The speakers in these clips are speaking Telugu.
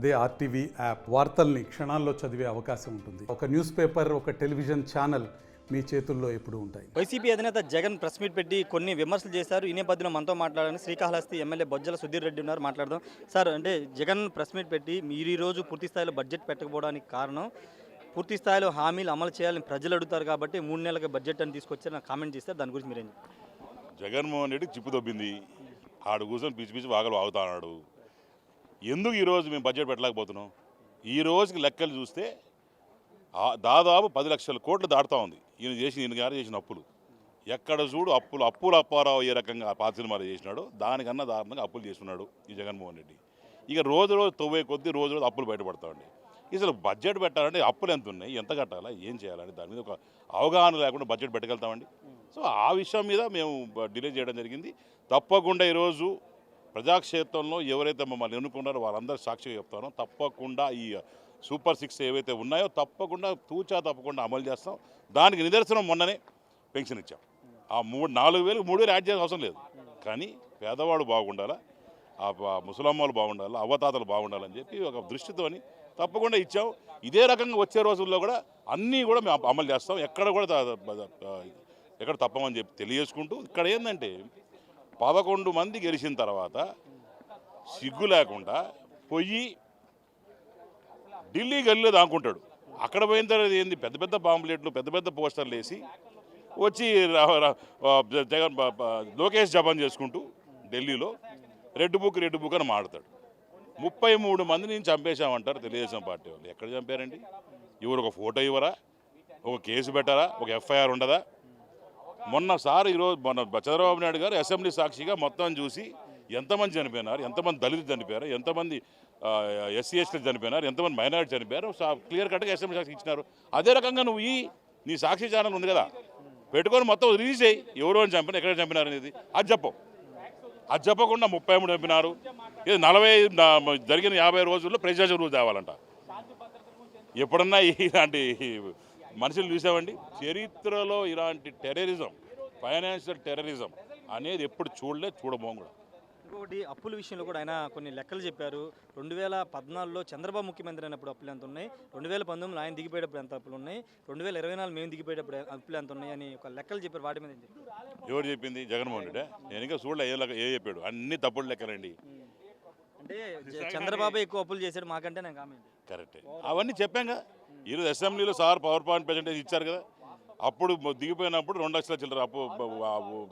అదే ఆర్టీవీ యాప్ వార్తల్ని క్షణాల్లో చదివే అవకాశం ఉంటుంది. ఒక న్యూస్ పేపర్, ఒక టెలివిజన్ ఛానల్ మీ చేతుల్లో ఎప్పుడూ ఉంటాయి. వైసీపీ అధినేత జగన్ ప్రెస్ మీట్ పెట్టి కొన్ని విమర్శలు చేశారు. ఈ నేపథ్యంలో మనతో మాట్లాడాలని శ్రీకాళహస్తి ఎమ్మెల్యే బొజ్జల సుధీర్ రెడ్డి ఉన్నారు. మాట్లాడదాం సార్. అంటే జగన్ ప్రెస్ మీట్ పెట్టి మీరు ఈరోజు పూర్తి స్థాయిలో బడ్జెట్ పెట్టకపోవడానికి కారణం పూర్తి స్థాయిలో హామీలు అమలు చేయాలని ప్రజలు అడుగుతారు కాబట్టి 3 నెలలకు బడ్జెట్ అని తీసుకొచ్చారు. నాకు కామెంట్ చేస్తారు. దాని గురించి మీరేం చెప్తారు? జగన్మోహన్ రెడ్డి చిప్పు దొబ్బింది. ఆడు కూర్చొని పిచ్చి పిచ్చి వాగలు వాగుతా అన్నాడు. ఎందుకు ఈరోజు మేము బడ్జెట్ పెట్టలేకపోతున్నాం? ఈ రోజుకి లెక్కలు చూస్తే దాదాపు 10 లక్షల కోట్లు దాటుతూ ఉంది. ఈయన గారు చేసిన అప్పులు ఎక్కడ చూడు అప్పులు అప్పారావు ఏ రకంగా పాత సినిమాలు చేసినాడు దానికన్నా దారుణంగా అప్పులు చేస్తున్నాడు ఈ జగన్మోహన్ రెడ్డి. ఇక రోజు తవ్వే కొద్దీ రోజు అప్పులు బయటపడతా ఉండే. అసలు బడ్జెట్ పెట్టాలంటే అప్పులు ఎంత ఉన్నాయి, ఎంత కట్టాలా, ఏం చేయాలని దాని మీద ఒక అవగాహన లేకుండా బడ్జెట్ పెట్టగలుగుతామండి. సో ఆ విషయం మీద మేము డిలే చేయడం జరిగింది. తప్పకుండా ఈరోజు ప్రజాక్షేత్రంలో ఎవరైతే మమ్మల్ని ఎన్నుకున్నారో వాళ్ళందరూ సాక్షిగా చెప్తారో తప్పకుండా ఈ సూపర్ 6 ఏవైతే ఉన్నాయో తప్పకుండా తప్పకుండా అమలు చేస్తాం. దానికి నిదర్శనం మొన్ననే పెన్షన్ ఇచ్చాం. ఆ 4,000 3,000 యాడ్ చేయాల్సిన అవసరం లేదు. కానీ పేదవాడు బాగుండాలా, ఆ ముసలమ్మలు బాగుండాలా, అవ్వతాతలు బాగుండాలని చెప్పి ఒక దృష్టితోని తప్పకుండా ఇచ్చాం. ఇదే రకంగా వచ్చే రోజుల్లో కూడా అన్నీ కూడా మేము అమలు చేస్తాం. ఎక్కడ తప్పమని చెప్పి తెలియజేసుకుంటూ ఇక్కడ ఏంటంటే 11 మంది గెలిచిన తర్వాత సిగ్గు లేకుండా పోయి ఢిల్లీ గల్లీలో దాక్కుంటాడు. అక్కడ పోయిన తర్వాత ఏంది పెద్ద పెద్ద పాంప్లెట్లు పెద్ద పెద్ద పోస్టర్లు వేసి వచ్చి జగన్ లోకేష్ జపం చేసుకుంటూ ఢిల్లీలో రెడ్ బుక్ అని మాడతాడు. 33 మందిని చంపేశామంటారు తెలుగుదేశం పార్టీ వాళ్ళు. ఎక్కడ చంపారండి? ఎవరు ఒక ఫోటో ఇవ్వరా, ఒక కేసు పెట్టారా, ఒక ఎఫ్ఐఆర్ ఉండదా? మొన్న చంద్రబాబు నాయుడు గారు అసెంబ్లీ సాక్షిగా మొత్తం చూసి ఎంతమంది చనిపోయినారు, ఎంతమంది దళితులు చనిపోయారు, ఎంతమంది ఎస్సీ ఎస్టీలు చనిపోయినారు, ఎంతమంది మైనారిటీ చనిపోయారు క్లియర్ కట్గా అసెంబ్లీ సాక్షి ఇచ్చినారు. అదే రకంగా నువ్వు నీ సాక్షి ఛానల్ ఉంది కదా పెట్టుకొని మొత్తం రిలీజ్ అయ్యి ఎవరో చంపినా ఎక్కడ చంపినారు అనేది అది చెప్పు. అది చెప్పకుండా 33 చంపినారు. ఇది 40 జరిగిన 50 రోజుల్లో ప్రెసిడెన్షియల్ రూల్ తేవాలంట. ఎప్పుడన్నా ఇలాంటి మనుషులు చూసామండి? చరిత్రలో ఇలాంటి టెర్రరిజం, ఫైనాన్షియల్ టెర్రరిజం అనేది ఎప్పుడు చూడబోం కూడా. ఇంకొకటి అప్పుల విషయంలో కూడా ఆయన కొన్ని లెక్కలు చెప్పారు. 2014లో చంద్రబాబు ముఖ్యమంత్రి అయినప్పుడు అప్పులు ఎంత ఉన్నాయి, 2019లో ఆయన దిగిపోయేటప్పుడు ఎంత అప్పులు ఉన్నాయి, 2024 మేము దిగిపోయేటప్పుడు అప్పులు ఎంత ఉన్నాయి అని ఒక లెక్కలు చెప్పారు. వాటి మీద ఎవరు చెప్పింది? జగన్మోహన్ రెడ్డి. నేను ఇంకా ఏ చెప్పాడు? అన్ని తప్పుడు లెక్కలండి. అంటే చంద్రబాబు ఎక్కువ అప్పులు చేశాడు మాకంటే నేను కామెంట్ కరెక్టే. అవన్నీ చెప్పాంగా. ఈరోజు అసెంబ్లీలో సార్ పవర్ పాయింట్ ప్రెజెంటేషన్ ఇచ్చారు కదా. అప్పుడు దిగిపోయినప్పుడు 2 లక్షల చిల్లర అప్పు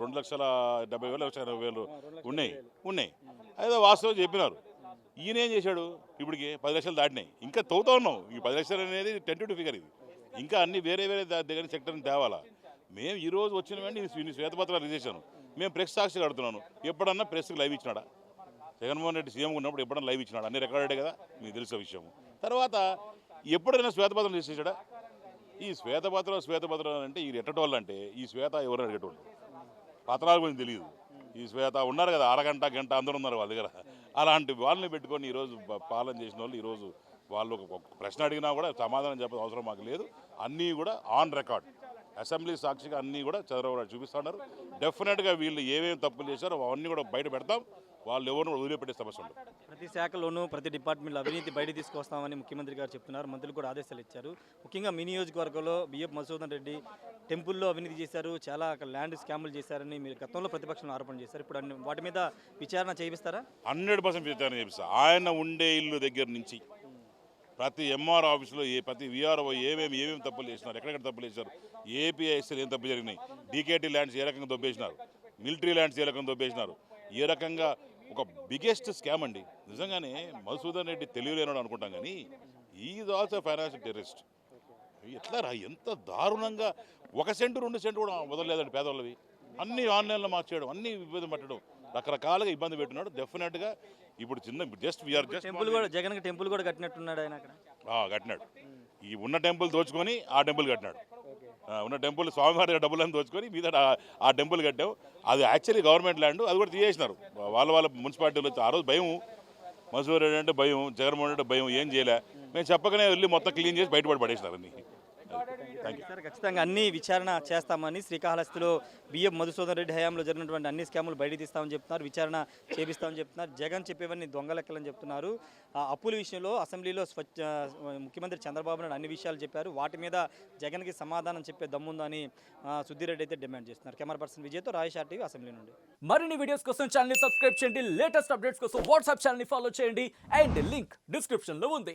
2,70,000 1,80,000 ఉన్నాయి. అదే వాస్తవం చెప్పినారు. ఈయన ఏం చేశాడు? ఇప్పటికి 10 లక్షలు దాటినాయి. ఇంకా తవ్వుతా ఉన్నాం. ఈ 10 లక్షలు అనేది టెంటేటివ్ ఫిగర్. ఇది ఇంకా అన్ని వేరే దగ్గర సెక్టర్ని తేవాలా. మేము ఈరోజు వచ్చిన వెంటనే శ్వేతపత్రాలు రిలీజ్ చేశాను. మేము ప్రెస్ సాక్షి కడుతున్నాను. ఎప్పుడన్నా ప్రెస్కి లైవ్ ఇచ్చినాడా? జగన్మోహన్ రెడ్డి సీఎం ఉన్నప్పుడు ఎప్పుడన్నా లైవ్ ఇచ్చినాడు? అన్ని రికార్డే కదా, మీకు తెలిసే విషయం. తర్వాత ఎప్పుడైనా శ్వేతపత్రం రిలీజ్ చేశాడా? ఈ శ్వేతపత్రం అంటే ఈ ఎట్టటోళ్ళు అంటే ఈ శ్వేత ఎవరు అడిగేటోళ్ళు పత్రాల గురించి తెలియదు. ఈ శ్వేత ఉన్నారు కదా, గంట అందరూ ఉన్నారు వాళ్ళ దగ్గర. అలాంటి వాళ్ళని పెట్టుకొని ఈరోజు పాలన చేసిన వాళ్ళు ఈరోజు వాళ్ళు ఒక ప్రశ్న అడిగినా కూడా సమాధానం చెప్పడం అవసరం మాకు లేదు. అన్నీ కూడా ఆన్ రికార్డ్ అసెంబ్లీ సాక్షిగా అన్నీ కూడా చంద్రబాబు నాయుడు చూపిస్తున్నారు. డెఫినెట్గా వీళ్ళు ఏమేమి తప్పులు చేశారో అవన్నీ కూడా బయట పెడతాం. వాళ్ళు ఎవరిని వదిలిపెట్టే సమస్య ఉండదు. ప్రతి శాఖలోనూ ప్రతి డిపార్ట్మెంట్లో అవినీతి బయట తీసుకొస్తామని ముఖ్యమంత్రి గారు చెప్తున్నారు. మంత్రులు కూడా ఆదేశాలు ఇచ్చారు. ముఖ్యంగా మీ నియోజకవర్గంలో బిఎఫ్ మధుసూదన్ రెడ్డి టెంపుల్లో అవినీతి చేశారు, చాలా ల్యాండ్ స్కాములు చేశారని మీరు గతంలో ప్రతిపక్షంలో ఆరోపణ చేశారు. ఇప్పుడు వాటి మీద విచారణ చేయిస్తారా? 100% విచారణ చేయిస్తా. ఆయన ఉండే ఇల్లు దగ్గర నుంచి ప్రతి ఎంఆర్ ఆఫీసులో ప్రతి విఆర్ఓ ఏమేమి తప్పులు చేసినారు, ఎక్కడెక్కడ తప్పులు చేశారు, ఏపీఐఎస్ఎల్ ఏం తప్పు జరిగినాయి, డీకేటీ ల్యాండ్స్ ఏ రకంగా దొబ్బేసినారు, మిలిటరీ ల్యాండ్స్ ఏ రకంగా దొబ్బేసినారు, ఏ రకంగా ఒక బిగ్గెస్ట్ స్కామ్ అండి. నిజంగానే మధుసూదన్ రెడ్డి తెలియలేనాడు అనుకుంటాం కానీ ఈజ్ ఆల్సో ఫైనాన్షియల్ టెర్రరిస్ట్. ఎట్లా ఎంత దారుణంగా 1 సెంటు 2 సెంటు కూడా వదలలేదండి పేదవాళ్ళవి. అన్నీ ఆన్లైన్లో మార్చేయడం, అన్నీ ఇబ్బంది పట్టడం, రకరకాలుగా ఇబ్బంది పెట్టినాడు. డెఫినెట్గా ఇప్పుడు టెంపుల్ కూడా జగన్కి టెంపుల్ కూడా కట్టినట్టున్నాడు ఆయన అక్కడ. కట్టినాడు. ఈ ఉన్న టెంపుల్ దోచుకొని ఆ టెంపుల్ కట్టినాడు. ఉన్న టెంపుల్ స్వామివారి డబ్బులను దోచుకొని మీద ఆ టెంపుల్ కట్టావు. అది యాక్చువల్లీ గవర్నమెంట్ ల్యాండ్, అది కూడా తీసేసినారు వాళ్ళ మున్సిపాలిటీలో. ఆ రోజు భయం, మధుసూదన్ రెడ్డి అంటే భయం, జగన్మోహన్ రెడ్డి భయం, ఏం చేయలే. మేము చెప్పకనే వెళ్ళి మొత్తం క్లీన్ చేసి బయటపడి పడేసినారు అన్ని. Thank you. సార్ ఖచ్చితంగా అన్ని విచారణ చేస్తామని శ్రీకాళహస్తిలో బిఎం మధుసూదన్ రెడ్డి హయాంలో జరిగినటువంటి అన్ని స్కాములు బయట తీస్తామని చెప్తున్నారు, విచారణ చేపిస్తామని చెప్తున్నారు. జగన్ చెప్పేవన్నీ దొంగ లెక్కలని చెప్తున్నారు. ఆ అప్పుల విషయంలో అసెంబ్లీలో ముఖ్యమంత్రి చంద్రబాబు నాయుడు అన్ని విషయాలు చెప్పారు, వాటి మీద జగన్కి సమాధానం చెప్పే దమ్ముందని సుధీర్ రెడ్డి అయితే డిమాండ్ చేస్తున్నారు. Camera person విజయ్తో Rayesh RTV assembly నుండి. మరిన్ని వీడియోస్ కోసం ఛానల్ ని సబ్స్క్రైబ్ చేయండి, లేటెస్ట్ అప్డేట్స్ కోసం వాట్సాప్ ఛానల్ ని ఫాలో చేయండి అండ్ లింక్ డిస్క్రిప్షన్ లో ఉంది.